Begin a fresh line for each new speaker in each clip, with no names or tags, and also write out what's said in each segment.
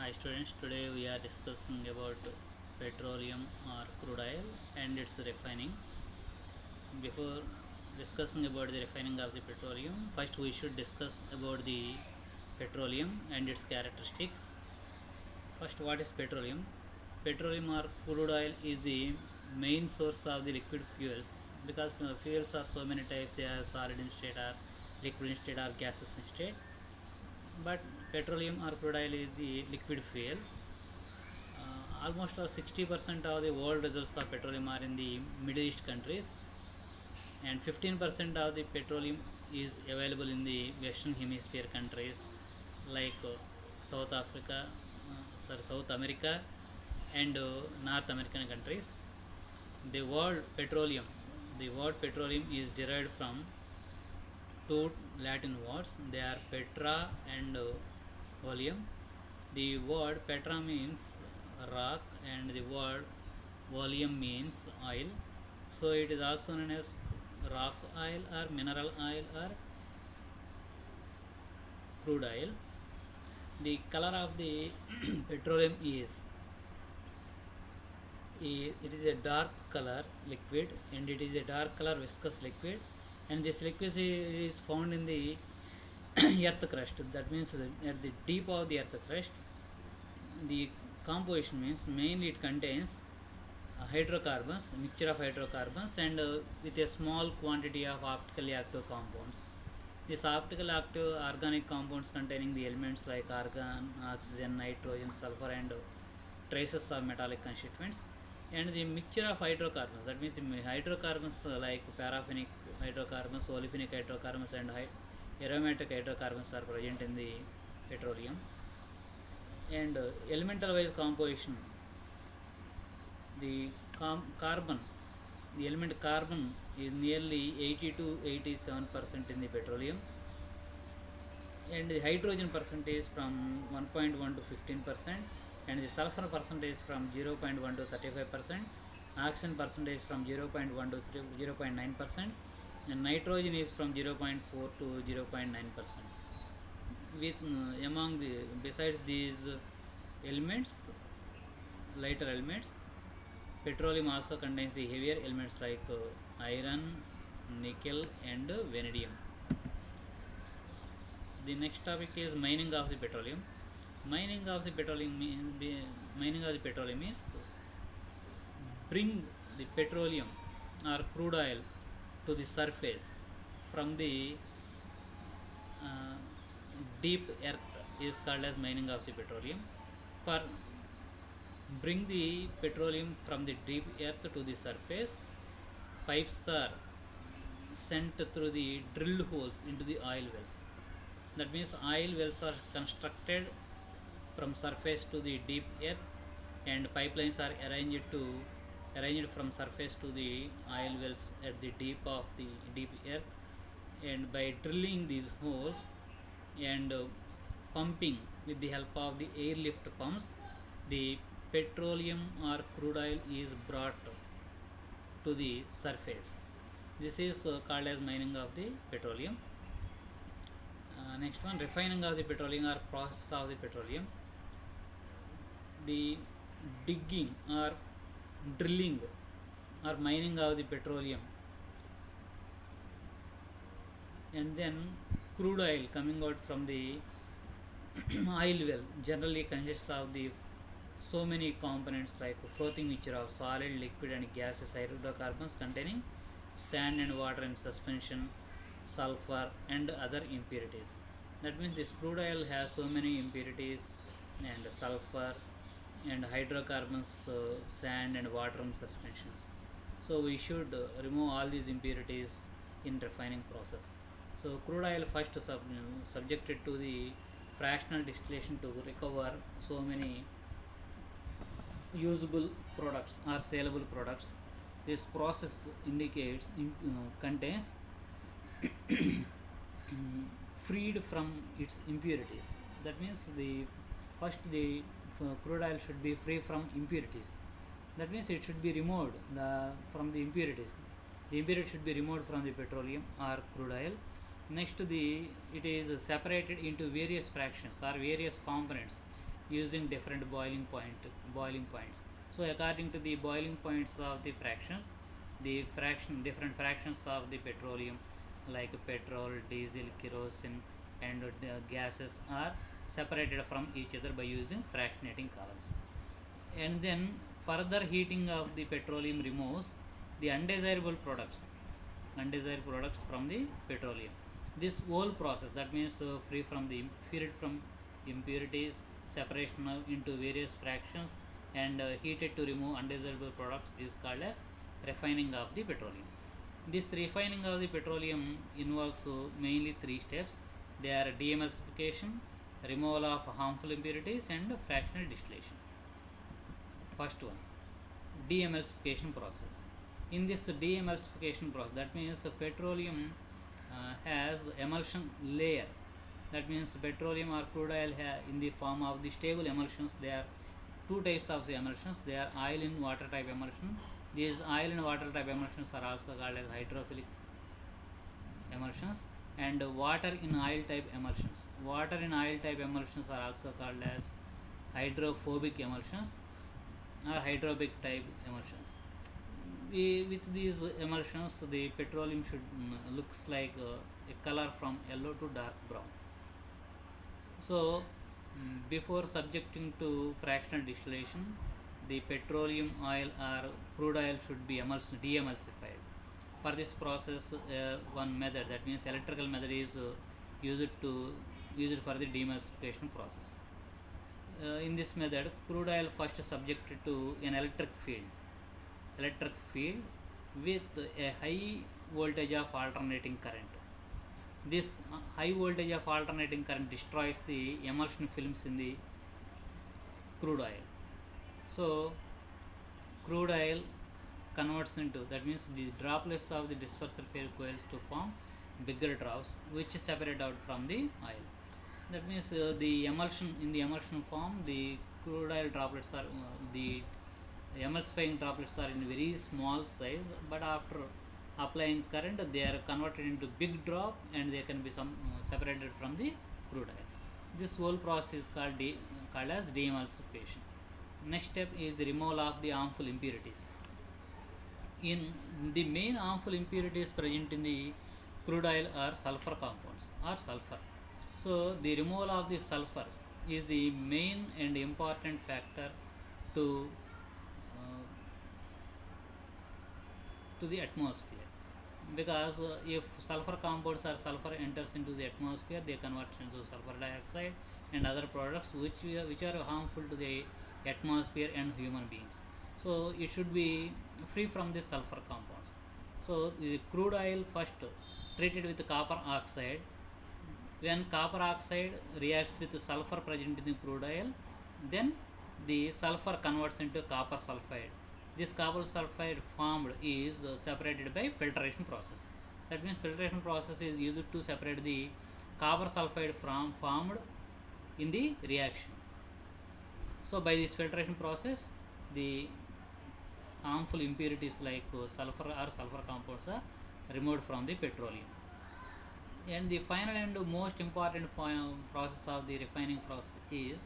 Hi students, today we are discussing about petroleum or crude oil and its refining. Before discussing about the refining of the petroleum, first we should discuss about the petroleum and its characteristics. First, what is petroleum? Petroleum or crude oil is the main source of the liquid fuels because fuels are so many types. They are solid in state or liquid in state or gases in state. But petroleum or crude oil is the liquid fuel. Almost 60% of the world reserves of petroleum are in the Middle East countries, and 15% of the petroleum is available in the Western Hemisphere countries like South Africa, South America, and North American countries. The word petroleum, the word petroleum is derived from two Latin words. They are petra and oleum. The word petra means rock, and the word oleum means oil. So it is also known as rock oil or mineral oil or crude oil. The color of the petroleum is it is a dark color liquid, and it is a dark color viscous liquid, and this liquid is found in the earth crust. That means at the deep of the earth crust. The composition means mainly it contains hydrocarbons, a mixture of hydrocarbons, and with a small quantity of optically active compounds. These optical active organic compounds containing the elements like argon, oxygen, nitrogen, sulfur, and traces of metallic constituents. And the mixture of hydrocarbons, that means the hydrocarbons like paraffinic hydrocarbons, olefinic hydrocarbons, and aromatic hydrocarbons are present in the petroleum. And elemental wise composition, the carbon, the element carbon is nearly 80 to 87% in the petroleum, and the hydrogen percentage from 1.1 to 15%, and the sulfur percentage from 0.1 to 35%, oxygen percentage from 0.1 to 0.9%, and nitrogen is from 0.4 to 0.9%. With among the besides these elements, lighter elements, petroleum also contains the heavier elements like iron, nickel, and vanadium. The next topic is mining of the petroleum. Mining of the petroleum mining of the petroleum means bring the petroleum or crude oil to the surface from the uh, deep earth is called as mining of the petroleum. For bring the petroleum from the deep earth to the surface, pipes are sent through the drilled holes into the oil wells. That means oil wells are constructed from surface to the deep earth, and pipelines are arranged from surface to the oil wells at the deep of the deep earth. And by drilling these holes and pumping with the help of the airlift pumps, the petroleum or crude oil is brought to the surface. This is called as mining of the petroleum. Next one, refining of the petroleum or process of the petroleum. The digging or drilling or mining of the petroleum, and then crude oil coming out from the oil well generally consists of the so many components like frothing mixture of solid, liquid, and gaseous hydrocarbons containing sand and water and suspension, sulfur, and other impurities. That means this crude oil has so many impurities and sulfur and hydrocarbons, sand and water and suspensions. So we should remove all these impurities in refining process. So crude oil first subjected to the fractional distillation to recover so many usable products or saleable products. This process contains freed from its impurities. That means the first the crude oil should be free from impurities. That means it should be removed from the impurities. The impurities should be removed from the petroleum or crude oil. Next, it is separated into various fractions or various components using different boiling points. So according to the boiling points of the fractions, the different fractions of the petroleum like petrol, diesel, kerosene and gases are separated from each other by using fractionating columns. And then further heating of the petroleum removes the undesirable products from the petroleum. This whole process, that means freed from impurities, separation into various fractions and heated to remove undesirable products, is called as refining of the petroleum. This refining of the petroleum involves mainly three steps. They are demulsification, removal of harmful impurities and fractional distillation. First one, de-emulsification process. In this de-emulsification process, that means petroleum has emulsion layer. That means petroleum or crude oil in the form of the stable emulsions. There are two types of the emulsions. They are oil in water type emulsion. These oil in water type emulsions are also called as hydrophilic emulsions, and water in oil type emulsions. Water in oil type emulsions are also called as hydrophobic emulsions or hydrophobic type emulsions. With these emulsions, the petroleum should looks like a color from yellow to dark brown. So before subjecting to fractional distillation, the petroleum oil or crude oil should be de-emulsified. For this process, one method, that means electrical method, is used for the demulsification process. In this method, crude oil first subjected to an electric field with a high voltage of alternating current. This high voltage of alternating current destroys the emulsion films in the crude oil. So crude oil converts into, that means the droplets of the dispersal fail coils to form bigger drops which separate out from the oil. That means the emulsion form, the crude oil droplets are the emulsifying droplets are in very small size, but after applying current they are converted into big drop and they can be separated from the crude oil. This whole process is called as de-emulsification. Next step is the removal of the harmful impurities. In the main harmful impurities present in the crude oil are sulfur compounds or sulfur. So the removal of the sulfur is the main and important factor to the atmosphere, because if sulfur compounds or sulfur enters into the atmosphere, they convert into sulfur dioxide and other products which are harmful to the atmosphere and human beings. So it should be free from the sulfur compounds. So the crude oil first treated with copper oxide. When copper oxide reacts with the sulfur present in the crude oil, then the sulfur converts into copper sulfide. This copper sulfide formed is separated by filtration process. That means filtration process is used to separate the copper sulfide from formed in the reaction. So by this filtration process, the harmful impurities like sulfur or sulfur compounds are removed from the petroleum. And the final and most important process of the refining process is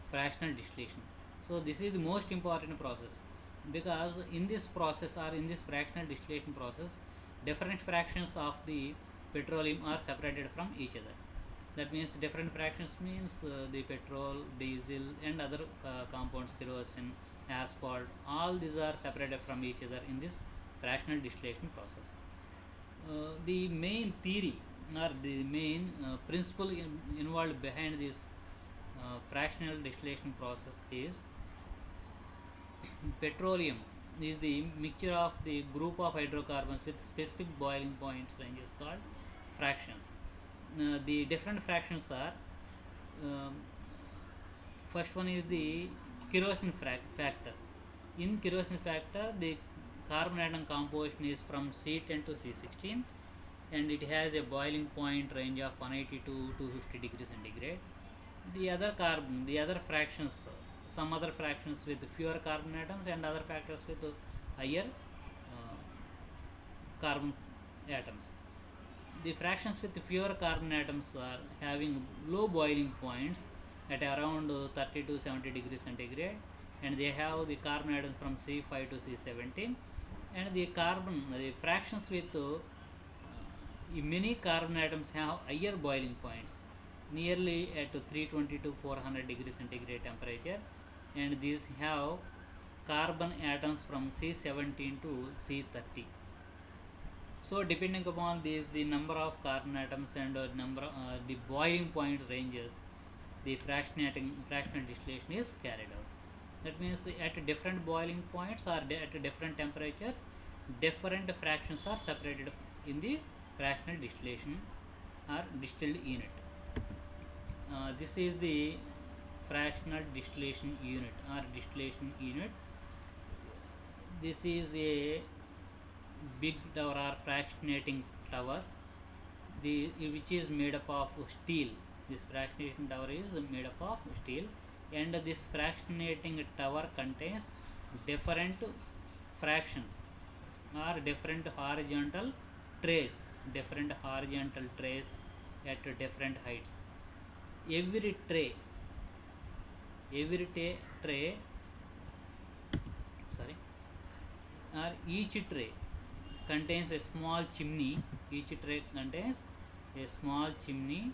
fractional distillation. So this is the most important process, because in this process or in this fractional distillation process, different fractions of the petroleum are separated from each other. That means the different fractions means the petrol, diesel and other compounds, kerosene, asphalt, all these are separated from each other in this fractional distillation process. The main theory or the main principle involved behind this fractional distillation process is petroleum is the mixture of the group of hydrocarbons with specific boiling points ranges called fractions. The different fractions are, first one is the kerosene factor. In kerosene factor, the carbon atom composition is from C10 to C16 and it has a boiling point range of 180 to 250 degrees centigrade. The other fractions, some other fractions with fewer carbon atoms and other factors with higher carbon atoms. The fractions with fewer carbon atoms are having low boiling points at around 30 to 70 degrees centigrade, and they have the carbon atoms from C5 to C17, and the fractions with many carbon atoms have higher boiling points, nearly at 320 to 400 degrees centigrade temperature, and these have carbon atoms from C17 to C30. So depending upon these, the number of carbon atoms and the boiling point ranges, the fractional distillation is carried out. That means at different boiling points or at different temperatures, different fractions are separated in the fractional distillation or distilled unit. This is the fractional distillation unit or distillation unit. This is a big tower or fractionating tower, which is made up of steel. This fractionating tower is made up of steel, and this fractionating tower contains different fractions or different horizontal trays at different heights. Every tray or each tray contains a small chimney. Each tray contains a small chimney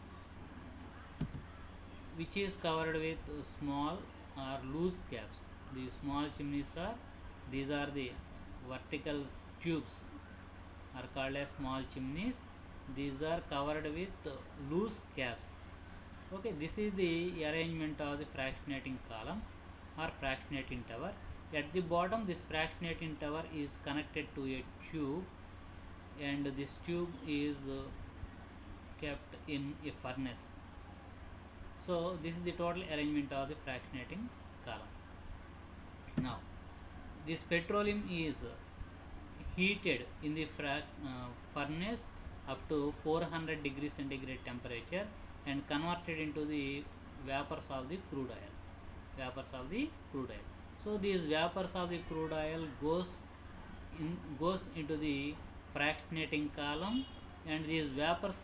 which is covered with small or loose caps. The small chimneys are the vertical tubes are called as small chimneys. These are covered with loose caps. Okay, this is the arrangement of the fractionating column or fractionating tower. At the bottom, this fractionating tower is connected to a tube, and this tube is kept in a furnace. So this is the total arrangement of the fractionating column. Now this petroleum is heated in the furnace up to 400 degrees centigrade temperature and converted into the vapors of the crude oil. So these vapors of the crude oil goes into the fractionating column, and these vapors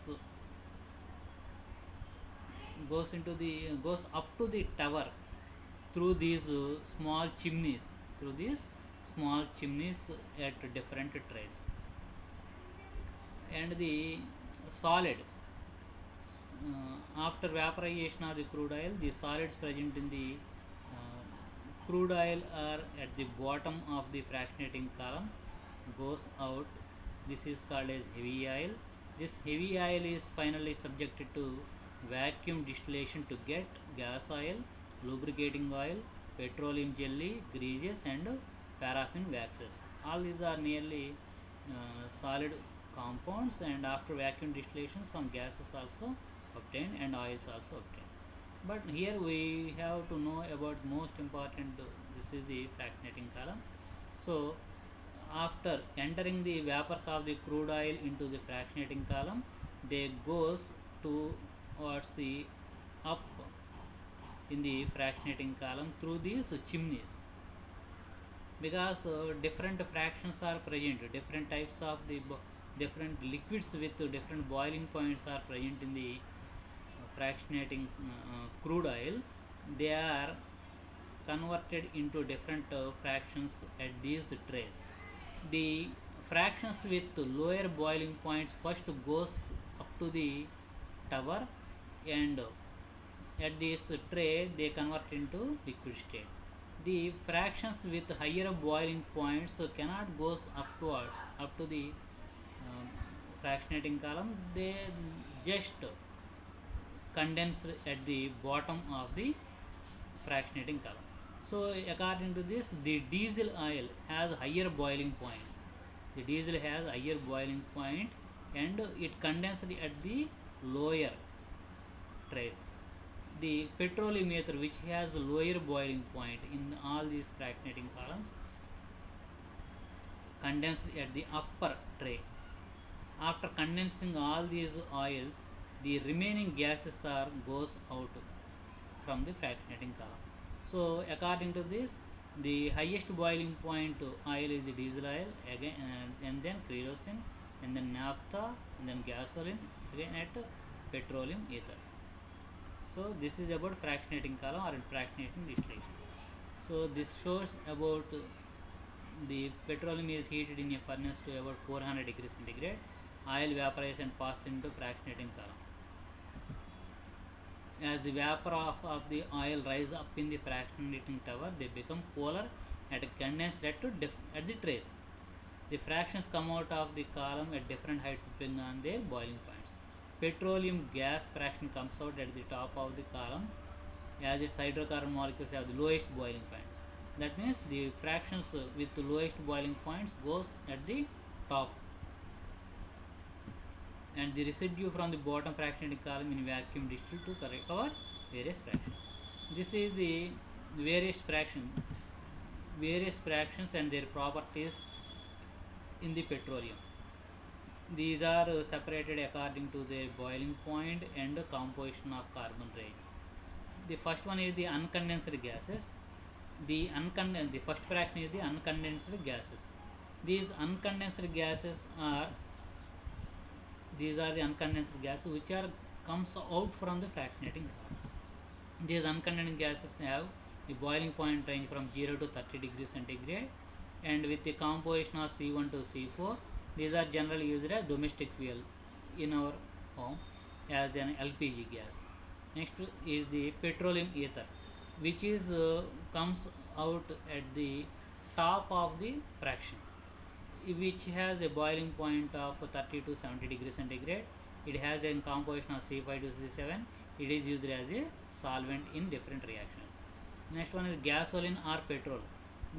goes up to the tower through these small chimneys at different trays. And the solid, after vaporization of the crude oil, the solids present in the crude oil are at the bottom of the fractionating column goes out. This is called as heavy oil. This heavy oil is finally subjected to vacuum distillation to get gas oil, lubricating oil, petroleum jelly, greases, and paraffin waxes. All these are nearly solid compounds, and after vacuum distillation some gases also obtained and oils also obtained. But here we have to know about most important, this is the fractionating column. So after entering the vapors of the crude oil into the fractionating column, they goes towards the up in the fractionating column through these chimneys, because different fractions are present, different types of the different liquids with different boiling points are present in the fractionating crude oil. They are converted into different fractions at these trays. The fractions with lower boiling points first goes up to the tower, and at this tray they convert into liquid state. The fractions with higher boiling points cannot goes up to the fractionating column. They just condensed at the bottom of the fractionating column. So according to this, the diesel oil has higher boiling point. The diesel has higher boiling point, and it condensed at the lower trays. The petroleum ether, which has lower boiling point in all these fractionating columns, condensed at the upper tray. After condensing all these oils, the remaining gases goes out from the fractionating column. So according to this, the highest boiling point oil is the diesel oil, again, and then kerosene, and then naphtha, and then gasoline, again at petroleum ether. So this is about fractionating column or fractionating distillation. So this shows about the petroleum is heated in a furnace to about 400 degrees centigrade. Oil vaporizes and passes into fractionating column. As the vapor of the oil rise up in the fractionating tower, they become polar at a condensed rate at the trace. The fractions come out of the column at different heights depending on their boiling points. Petroleum gas fraction comes out at the top of the column as its hydrocarbon molecules have the lowest boiling point. That means the fractions with the lowest boiling points goes at the top, and the residue from the bottom fractionating column in vacuum distilled to recover various fractions. This is the various fractions and their properties in the petroleum. These are separated according to their boiling point and composition of carbon range. The first one is the uncondensed gases. The first fraction is the uncondensed gases. These uncondensed gases are the uncondensed gases which are comes out from the fractionating column. These uncondensed gases have the boiling point range from 0 to 30 degrees centigrade, and with the composition of C1 to C4. These are generally used as domestic fuel in our home as an LPG gas. Next is the petroleum ether, which is comes out at the top of the fraction, which has a boiling point of 30 to 70 degrees centigrade. It has a composition of C5 to C7. It is used as a solvent in different reactions. Next one is gasoline or petrol.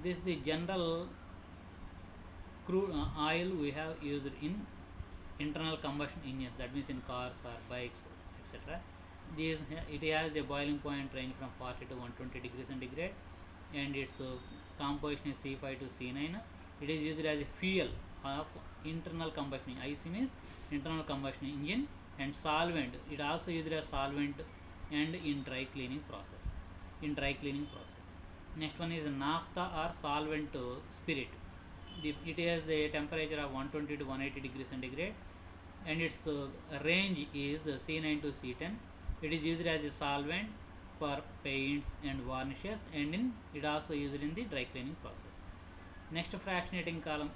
This is the general crude oil we have used in internal combustion engines, that means in cars or bikes, etc. It has a boiling point range from 40 to 120 degrees centigrade, and its composition is C5 to C9. It is used as a fuel of internal combustion. IC means internal combustion engine, and solvent. It also used as solvent and in dry cleaning process. Next one is naphtha or solvent spirit. It has a temperature of 120 to 180 degrees centigrade, and its range is C9 to C10. It is used as a solvent for paints and varnishes, and it also used in the dry cleaning process. Next fractionating column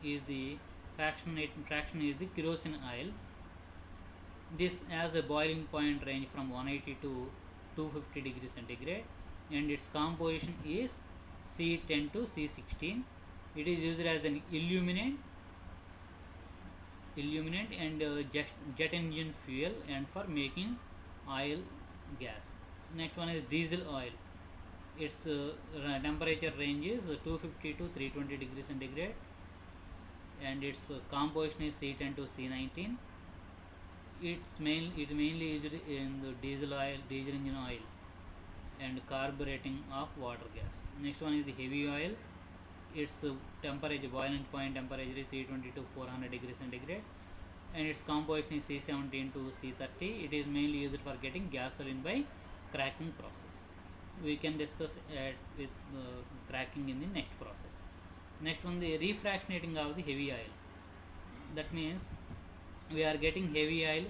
is the fraction is the kerosene oil. This has a boiling point range from 180 to 250 degrees centigrade, and its composition is C10 to C16. It is used as an illuminant and jet engine fuel and for making oil gas. Next one is diesel oil. Its temperature range is 250 to 320 degrees centigrade, and its composition is C10 to C19. It mainly used in the diesel engine oil and carbureting of water gas. Next one is the heavy oil. Its boiling point temperature is 320 to 400 degrees centigrade, and its composition is C17 to C30. It is mainly used for getting gasoline by cracking process. We can discuss with cracking in the next process. Next one, the refractionating of the heavy oil. That means we are getting heavy oil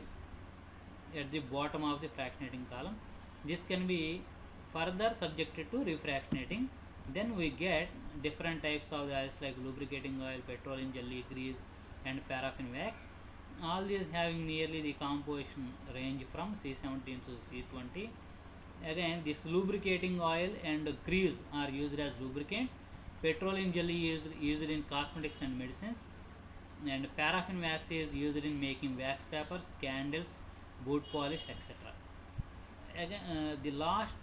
at the bottom of the fractionating column. This can be further subjected to refractionating. Then we get different types of oils like lubricating oil, petroleum jelly, grease, and paraffin wax. All these having nearly the composition range from C17 to C20. Again, this lubricating oil and grease are used as lubricants. Petroleum jelly is used in cosmetics and medicines, and paraffin wax is used in making wax papers, candles, boot polish, etc. Again, the last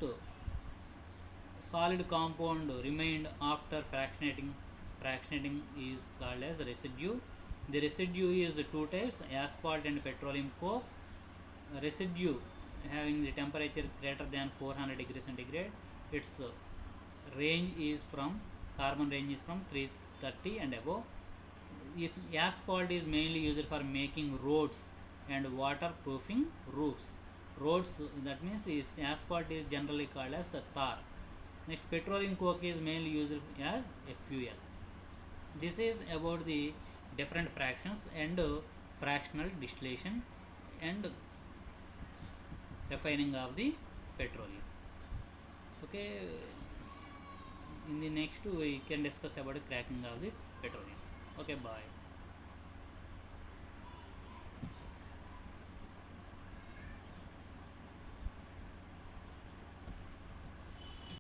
solid compound remained after fractionating is called as residue. The residue is two types: asphalt and petroleum coke. Residue having the temperature greater than 400 degrees centigrade. Its carbon range is from 330 and above. Asphalt is mainly used for making roads and waterproofing roofs. That means asphalt is generally called as tar. Next, petroleum coke is mainly used as a fuel. This is about the different fractions and fractional distillation and refining of the petroleum. Okay, in the next we can discuss about cracking of the petroleum. Okay, bye.